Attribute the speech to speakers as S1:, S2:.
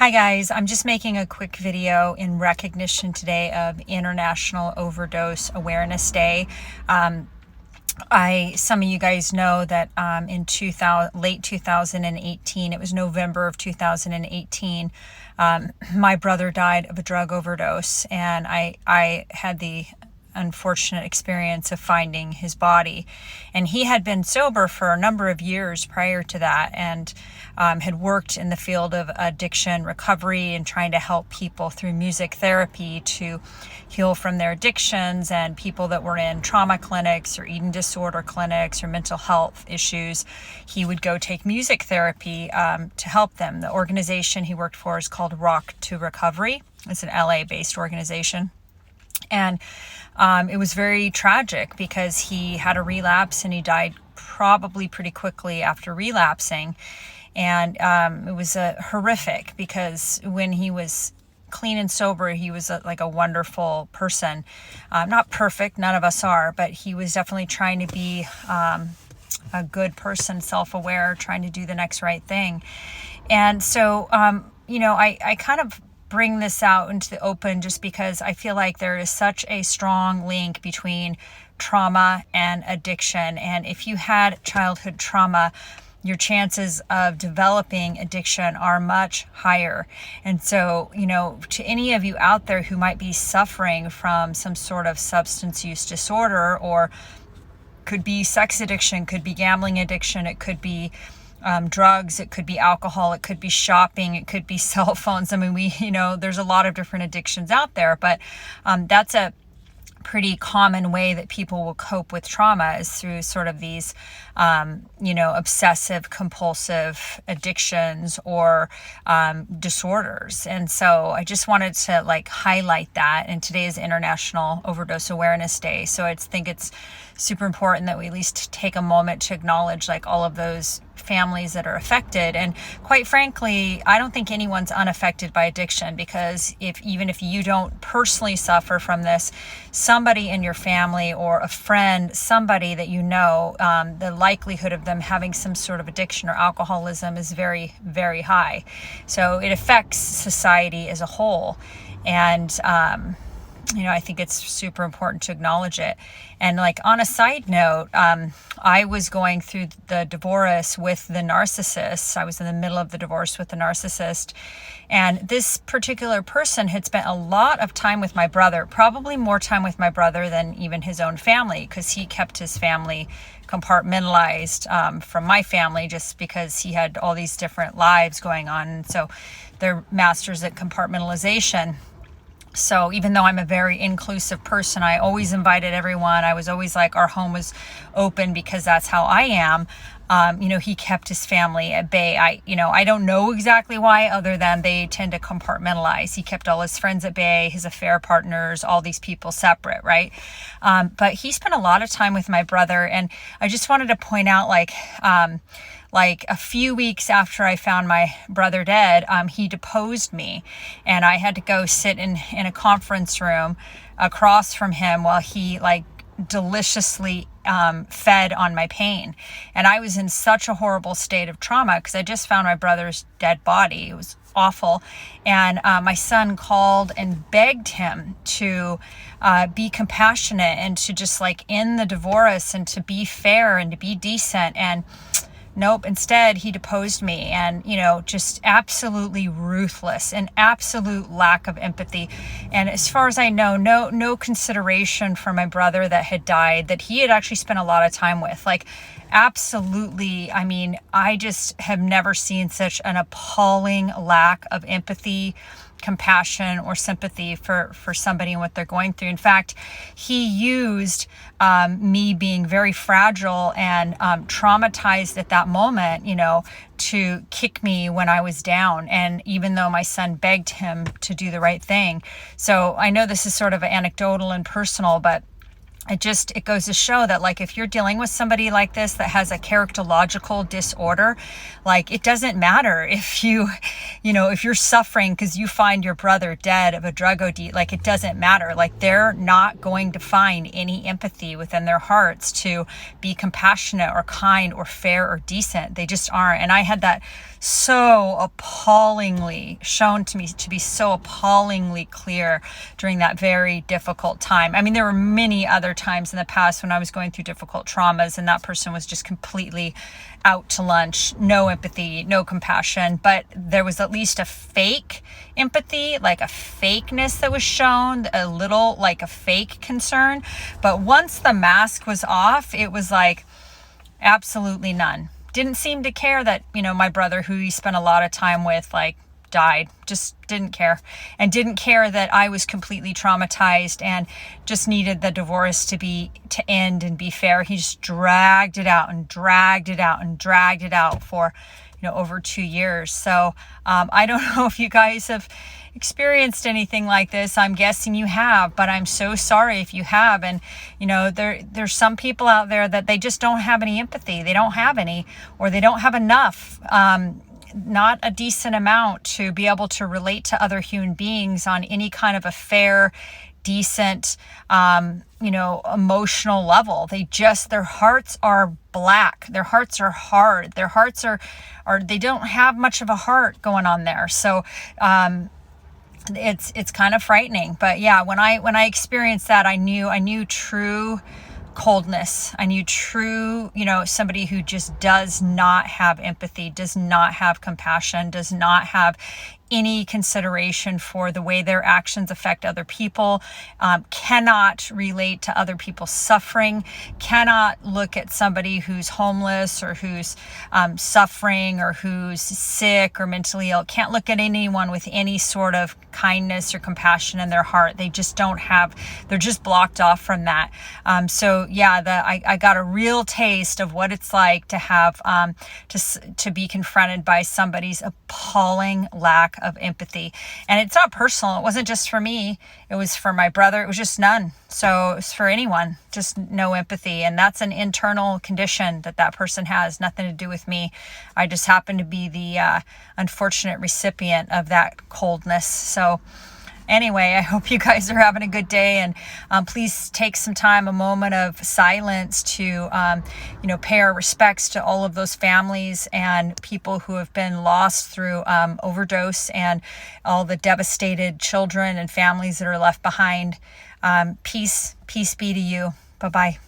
S1: Hi guys, I'm just making a quick video in recognition today of International Overdose Awareness Day. Some of you guys know that in late 2018, it was November of 2018, my brother died of a drug overdose, and I had the unfortunate experience of finding his body. And he had been sober for a number of years prior to that, and had worked in the field of addiction recovery and trying to help people through music therapy to heal from their addictions, and people that were in trauma clinics or eating disorder clinics or mental health issues. He would go take music therapy to help them. The organization he worked for is called Rock to Recovery. It's an LA-based organization. And it was very tragic because he had a relapse and he died probably pretty quickly after relapsing. And it was horrific because when he was clean and sober, he was like a wonderful person. Not perfect, none of us are, but he was definitely trying to be a good person, self-aware, trying to do the next right thing. And so, I kind of bring this out into the open just because I feel like there is such a strong link between trauma and addiction. And if you had childhood trauma, your chances of developing addiction are much higher. And so, to any of you out there who might be suffering from some sort of substance use disorder, or could be sex addiction, could be gambling addiction, it could be drugs, it could be alcohol, it could be shopping, it could be cell phones. I mean, there's a lot of different addictions out there, but that's a pretty common way that people will cope with trauma, is through sort of these, obsessive compulsive addictions or disorders. And so I just wanted to highlight that. And today is International Overdose Awareness Day. So I think it's super important that we at least take a moment to acknowledge all of those families that are affected. And quite frankly, I don't think anyone's unaffected by addiction, because even if you don't personally suffer from this, somebody in your family or a friend, somebody that you know, the likelihood of them having some sort of addiction or alcoholism is very, very high. So it affects society as a whole. And I think it's super important to acknowledge it. And on a side note, I was going through the divorce with the narcissist. I was in the middle of the divorce with the narcissist. And this particular person had spent a lot of time with my brother, probably more time with my brother than even his own family, because he kept his family compartmentalized from my family, just because he had all these different lives going on. And so they're masters at compartmentalization. So even though I'm a very inclusive person, I always invited everyone. I was always our home was open because that's how I am. He kept his family at bay. I don't know exactly why, other than they tend to compartmentalize. He kept all his friends at bay, his affair partners, all these people separate, right? But he spent a lot of time with my brother. And I just wanted to point out, a few weeks after I found my brother dead, he deposed me, and I had to go sit in a conference room across from him while he deliciously fed on my pain. And I was in such a horrible state of trauma because I just found my brother's dead body. It was awful. And my son called and begged him to be compassionate and to just end the divorce and to be fair and to be decent. And nope, instead he deposed me, and just absolutely ruthless and absolute lack of empathy. And as far as I know, no consideration for my brother that had died, that he had actually spent a lot of time with. Absolutely, I mean, I just have never seen such an appalling lack of empathy, compassion, or sympathy for somebody and what they're going through. In fact, he used me being very fragile and traumatized at that moment, to kick me when I was down. And even though my son begged him to do the right thing. So I know this is sort of anecdotal and personal, but it goes to show that if you're dealing with somebody like this that has a characterological disorder, it doesn't matter if if you're suffering because you find your brother dead of a drug OD, it doesn't matter. They're not going to find any empathy within their hearts to be compassionate or kind or fair or decent. They just aren't. And I had that so appallingly shown to me to be so appallingly clear during that very difficult time. I mean, there were many other times in the past when I was going through difficult traumas and that person was just completely out to lunch, no empathy, no compassion, but there was at least a fake empathy, like a fakeness that was shown, a little like a fake concern. But once the mask was off, it was like absolutely none. Didn't seem to care that, my brother, who he spent a lot of time with, like, died. Just didn't care. And didn't care that I was completely traumatized and just needed the divorce to end and be fair. He just dragged it out and dragged it out and dragged it out for, over 2 years. So I don't know if you guys have experienced anything like this. I'm guessing you have, but I'm so sorry if you have. And there's some people out there that they just don't have any empathy. They don't have any, or they don't have enough, not a decent amount to be able to relate to other human beings on any kind of a fair, decent, emotional level. Their hearts are black. Their hearts are hard. Their hearts are they don't have much of a heart going on there. So, it's kind of frightening. But yeah, when I experienced that, I knew true coldness. I knew true, somebody who just does not have empathy, does not have compassion, does not have any consideration for the way their actions affect other people, cannot relate to other people's suffering, cannot look at somebody who's homeless or who's suffering or who's sick or mentally ill, can't look at anyone with any sort of kindness or compassion in their heart. They just they're just blocked off from that. So yeah, I got a real taste of what it's like to have, to be confronted by somebody's appalling lack of empathy. And it's not personal. It wasn't just for me. It was for my brother. It was just none. So it's for anyone, just no empathy. And that's an internal condition that person has, nothing to do with me. I just happen to be the unfortunate recipient of that coldness. So anyway, I hope you guys are having a good day, and please take some time, a moment of silence to, pay our respects to all of those families and people who have been lost through overdose, and all the devastated children and families that are left behind. Peace be to you. Bye-bye.